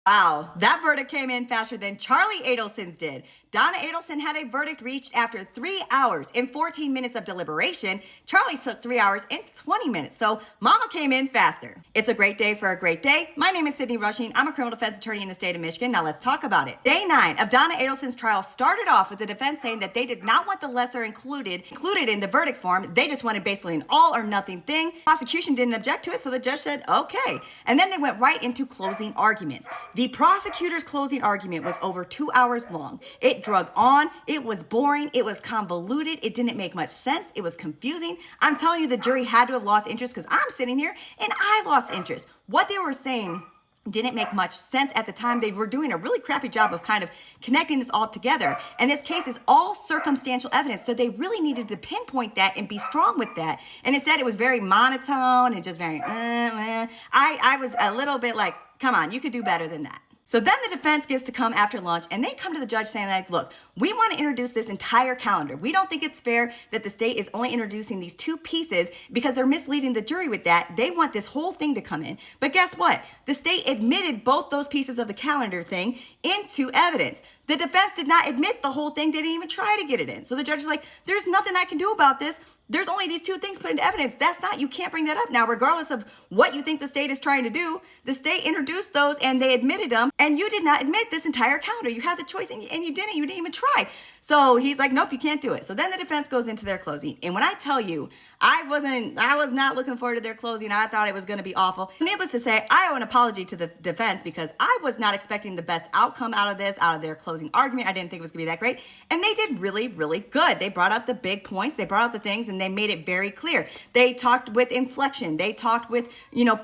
Wow, that verdict came in faster than Charlie Adelson's did. Donna Adelson had a verdict reached after 3 hours and 14 minutes of deliberation. Charlie took 3 hours and 20 minutes, so Mama came in faster. It's a great day for a great day. My name is Sydney Rushing. I'm a criminal defense attorney in the state of Michigan. Now let's talk about it. Day 9 of Donna Adelson's trial started off with the defense saying that they did not want the lesser included in the verdict form. They just wanted basically an all or nothing thing. Prosecution didn't object to it, so the judge said, okay. And then they went right into closing arguments. The prosecutor's closing argument was over 2 hours long. It drug on. It was boring. It was convoluted. It didn't make much sense. It was confusing. I'm telling you, the jury had to have lost interest because I'm sitting here and I lost interest. What they were saying didn't make much sense at the time. They were doing a really crappy job of kind of connecting this all together. And this case is all circumstantial evidence. So they really needed to pinpoint that and be strong with that. And instead it was very monotone and just very, I was a little bit like, come on, you could do better than that. So then the defense gets to come after lunch and they come to the judge saying like, look, we want to introduce this entire calendar. We don't think it's fair that the state is only introducing these 2 pieces because they're misleading the jury with that. They want this whole thing to come in. But guess what? The state admitted both those pieces of the calendar thing into evidence. The defense did not admit the whole thing. They didn't even try to get it in. So the judge is like, there's nothing I can do about this. There's only these 2 things put into evidence. You can't bring that up now, regardless of what you think the state is trying to do. The state introduced those and they admitted them, and you did not admit this entire calendar. You had the choice and you didn't. You didn't even try. So he's like, nope, you can't do it. So then the defense goes into their closing. And when I tell you, I was not looking forward to their closing. I thought it was going to be awful. Needless to say, I owe an apology to the defense because I was not expecting the best outcome out of this, out of their closing argument. I didn't think it was going to be that great. And they did really, really good. They brought up the big points. They brought up the things and they made it very clear. They talked with inflection. They talked with,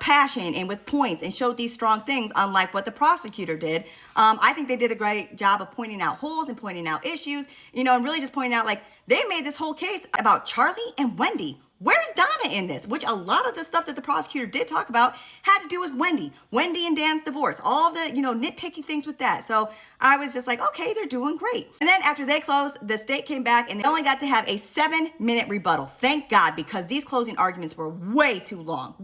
passion and with points and showed these strong things, unlike what the prosecutor did. I think they did a great job of pointing out holes and pointing out issues, and really just pointing out like they made this whole case about Charlie and Wendi. Where's Donna in this? Which a lot of the stuff that the prosecutor did talk about had to do with Wendi and Dan's divorce, all the, nitpicky things with that. So I was just like, okay, they're doing great. And then after they closed, the state came back and they only got to have a 7-minute rebuttal. Thank God, because these closing arguments were way too long.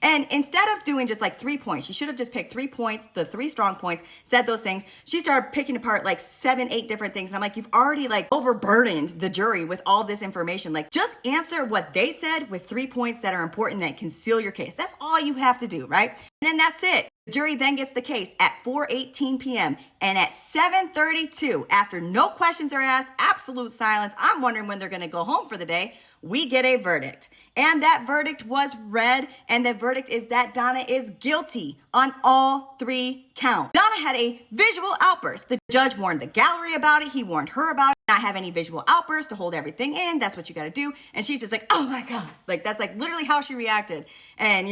And instead of doing just like 3 points, she should have just picked 3 points, the 3 strong points, said those things. She started picking apart like 7, 8 different things. And I'm like, you've already like overburdened the jury with all this information. Like just answer what they said with 3 points that are important that can seal your case. That's all you have to do, right? And then that's it. The jury then gets the case at 4:18 p.m. and at 7:32, after no questions are asked, absolute silence, I'm wondering when they're going to go home for the day, we get a verdict. And that verdict was read, and the verdict is that Donna is guilty on all 3 counts. Donna had a visual outburst. The judge warned the gallery about it. He warned her about it. Not have any visual outbursts to hold everything in. That's what you got to do. And she's just like, oh my God. Like, that's like literally how she reacted. And,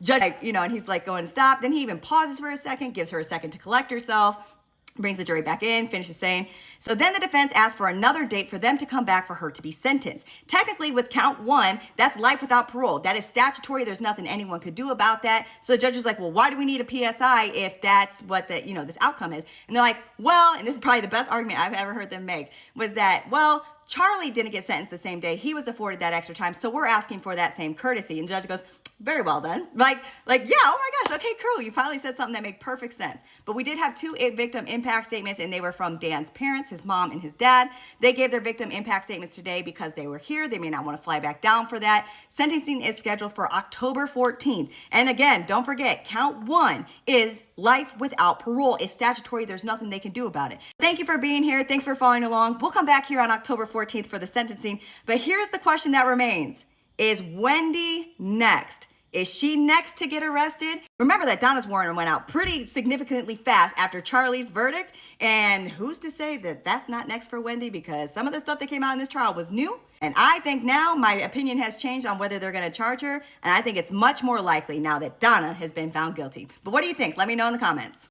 judge, and he's like going to stop. Then he even pauses for a second, gives her a second to collect herself, brings the jury back in, finishes saying, so then the defense asked for another date for them to come back for her to be sentenced. Technically, with count 1, that's life without parole. That is statutory. There's nothing anyone could do about that. So the judge is like, well, why do we need a PSI if that's what this outcome is? And they're like, well, and this is probably the best argument I've ever heard them make, was that, well, Charlie didn't get sentenced the same day. He was afforded that extra time. So we're asking for that same courtesy. And the judge goes, very well then. Like, yeah, oh my gosh, okay, cool. You finally said something that made perfect sense. But we did have 2 victim impact statements, and they were from Dan's parents, his mom and his dad. They gave their victim impact statements today because they were here. They may not want to fly back down for that. Sentencing is scheduled for October 14th. And again, don't forget, count 1 is life without parole. It's statutory. There's nothing they can do about it. Thank you for being here. Thanks for following along. We'll come back here on October 14th for the sentencing. But here's the question that remains. Is Wendi next? Is she next to get arrested? Remember that Donna's warrant went out pretty significantly fast after Charlie's verdict. And who's to say that that's not next for Wendi? Because some of the stuff that came out in this trial was new. And I think now my opinion has changed on whether they're going to charge her. And I think it's much more likely now that Donna has been found guilty. But what do you think? Let me know in the comments.